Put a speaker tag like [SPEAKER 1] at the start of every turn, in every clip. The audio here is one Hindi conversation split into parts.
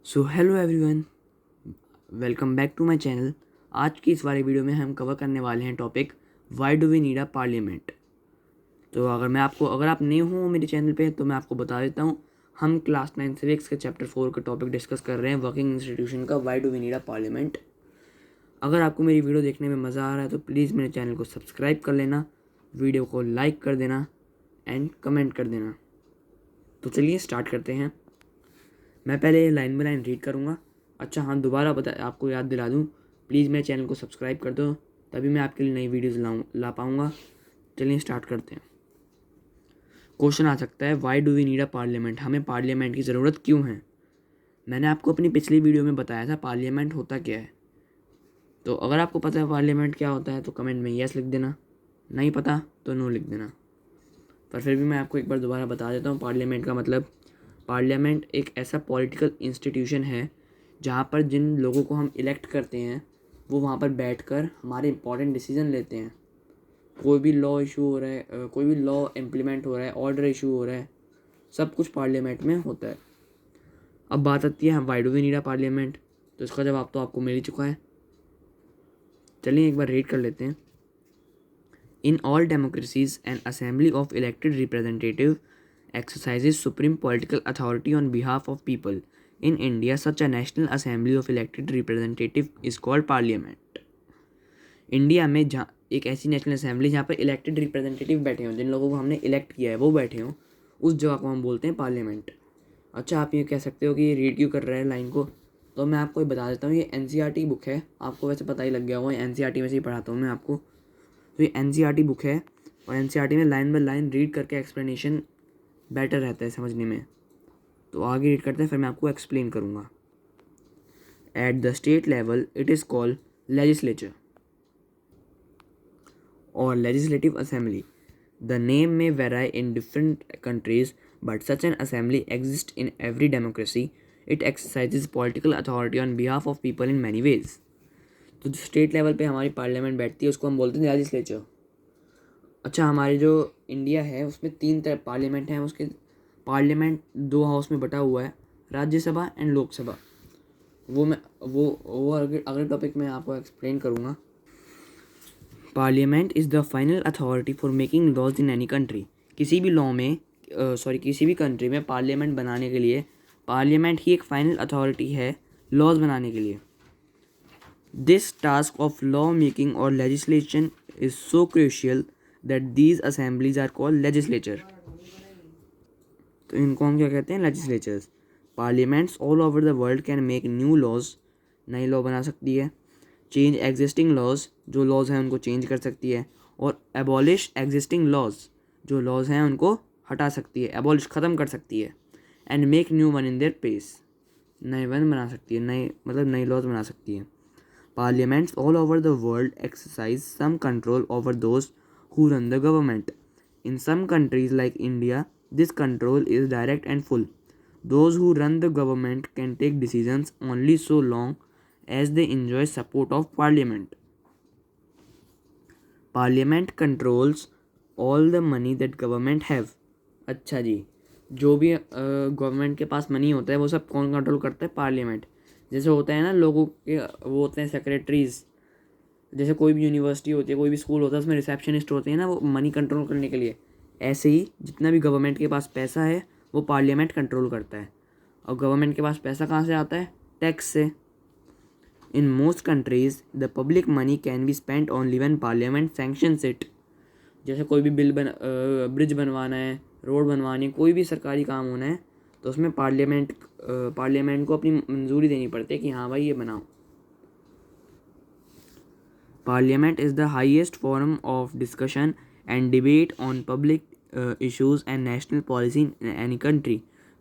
[SPEAKER 1] So hello everyone, welcome back to my channel. आज की इस वाली वीडियो में हम कवर करने वाले हैं topic why do we need a parliament. तो अगर आप न्यू हो मेरे चैनल पे तो मैं आपको बता देता हूँ। हम क्लास 9 सिविक्स के चैप्टर 4 का टॉपिक डिस्कस कर रहे हैं, वर्किंग इंस्टीट्यूशन का why do we need a parliament. अगर आपको मेरी वीडियो देखने में मज़ा आ रहा है तो प्लीज़ मेरे चैनल को सब्सक्राइब कर लेना, वीडियो को लाइक कर देना एंड कमेंट कर देना। तो चलिए स्टार्ट करते हैं। मैं पहले लाइन बाय लाइन रीड करूँगा। अच्छा हाँ, दोबारा आपको याद दिला दूँ, प्लीज़ मेरे चैनल को सब्सक्राइब कर दो, तभी मैं आपके लिए नई वीडियोज़ ला पाऊँगा। चलिए स्टार्ट करते हैं। क्वेश्चन आ सकता है, why do we need a parliament, हमें पार्लियामेंट की ज़रूरत क्यों है। मैंने आपको अपनी पिछली वीडियो में बताया था पार्लियामेंट होता क्या है। तो अगर आपको पता है पार्लियामेंट क्या होता है तो कमेंट में यस लिख देना, नहीं पता तो नो लिख देना। पर फिर भी मैं आपको एक बार दोबारा बता देता हूँ पार्लियामेंट का मतलब। पार्लियामेंट एक ऐसा पॉलिटिकल इंस्टीट्यूशन है जहाँ पर जिन लोगों को हम इलेक्ट करते हैं वो वहाँ पर बैठकर हमारे इंपॉर्टेंट डिसीजन लेते हैं। कोई भी लॉ इशू हो रहा है, कोई भी लॉ इम्प्लीमेंट हो रहा है, ऑर्डर इशू हो रहा है, सब कुछ पार्लियामेंट में होता है। अब बात आती है why do we need a parliament, तो इसका जवाब तो आपको मिल ही चुका है। चलिए एक बार रीड कर लेते हैं। In all democracies, an assembly of elected representatives exercises supreme political authority on behalf of people. In India, such a national assembly of elected representatives is called parliament. India में जहाँ एक ऐसी नेशनल असेंबली जहाँ पर इलेक्टेड रिप्रेजेंटेटिव बैठे हों, जिन लोगों को हमने इलेक्ट किया है वो बैठे हों, उस जगह को हम बोलते हैं पार्लियामेंट। अच्छा, आप ये कह सकते हो कि ये रीड क्यों कर रहे हैं लाइन को, तो मैं आपको बता देता हूँ। ये एनसीईआरटी बुक है, आपको वैसे पता ही लग गया होगा, एनसीईआरटी में से ही पढ़ाता हूँ मैं आपको। तो ये एनसीईआरटी बुक है और एनसीईआरटी में लाइन बाय लाइन रीड करके एक्सप्लेनेशन बेटर रहता है समझने में। तो आगे रीड करते हैं, फिर मैं आपको एक्सप्लेन करूँगा। At the state level it is called legislature or legislative assembly. The name may vary in different countries, but such an assembly exists in every democracy. It exercises political authority on behalf of people in many ways. तो जो स्टेट लेवल पे हमारी पार्लियामेंट बैठती है उसको हम बोलते हैं लेजिस्लेचर। अच्छा, हमारे जो इंडिया है उसमें 3 तरह पार्लियामेंट हैं। उसके पार्लियामेंट 2 हाउस में बटा हुआ है, राज्यसभा एंड लोकसभा। वो अगले टॉपिक में आपको एक्सप्लेन करूँगा। Parliament is the final authority for making laws in any country. किसी भी लॉ में किसी भी कंट्री में पार्लियामेंट बनाने के लिए पार्लियामेंट ही एक फाइनल अथॉरिटी है लॉज बनाने के लिए। This task of law making और legislation is so crucial that these assemblies are called legislature. तो इनको हम क्या कहते हैं, legislatures. Parliaments all over the world can make new laws, नई लॉ बना सकती है। चेंज एग्जिस्टिंग लॉज, जो लॉज हैं उनको चेंज कर सकती है। और एबॉलिश एग्जिस्टिंग लॉज, जो लॉज हैं उनको हटा सकती है, एबॉलिश ख़त्म कर सकती है। And make new one in their place, नए वन बना सकती है, नई लॉज बना सकती है। Parliaments all over the world exercise some control over those who run the government. In some countries like India this control is direct and full. Those who run the government can take decisions only so long as they enjoy support of parliament. Parliament controls all the money that government have. अच्छा जी, जो भी गवर्नमेंट के पास मनी होता है वो सब कौन कंट्रोल करता है, पार्लियामेंट। जैसे होता है ना लोगों के वो होते हैं सेक्रेटरीज, जैसे कोई भी यूनिवर्सिटी होती है, कोई भी स्कूल होता है, उसमें रिसेप्शनिस्ट होते हैं ना, वो मनी कंट्रोल करने के लिए। ऐसे ही जितना भी गवर्नमेंट के पास पैसा है वो पार्लियामेंट कंट्रोल करता है। और गवर्नमेंट के पास पैसा कहाँ से आता है, टैक्स से। In most countries the public money can be spent only when parliament sanctions it. जैसे कोई भी ब्रिज बनवाना है, रोड बनवानी है, कोई भी सरकारी काम होना है तो उसमें पार्लियामेंट को अपनी मंजूरी देनी पड़ती है कि हाँ भाई ये बनाओ। Parliament is the highest forum of discussion and debate on public issues and national policy in any country.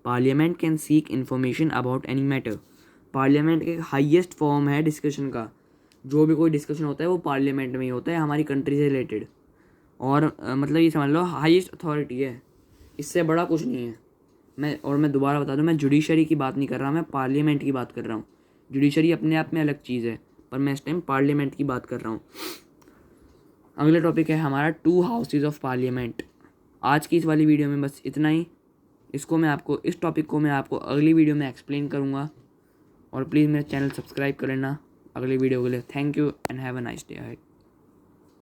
[SPEAKER 1] Parliament can seek information about any matter. Parliament एक हाईएस्ट फॉर्म है डिस्कशन का। जो भी कोई डिस्कशन होता है वो पार्लियामेंट में ही होता है हमारी कंट्री से रिलेटेड। और मतलब ये समझ लो हाईएस्ट अथॉरिटी है, इससे बड़ा कुछ नहीं है। मैं दोबारा बता दूं, मैं जुडिशरी की बात नहीं कर रहा, मैं पार्लियामेंट की बात कर रहा हूँ। जुडिशरी अपने आप में अलग चीज़ है, पर मैं इस टाइम पार्लियामेंट की बात कर रहा हूँ। अगला टॉपिक है हमारा 2 हाउसेज ऑफ पार्लियामेंट। आज की इस वाली वीडियो में बस इतना ही। इस टॉपिक को मैं आपको अगली वीडियो में एक्सप्लेन करूँगा। और प्लीज़ मेरा चैनल सब्सक्राइब कर लेना अगले वीडियो के लिए। Thank you and have a nice day.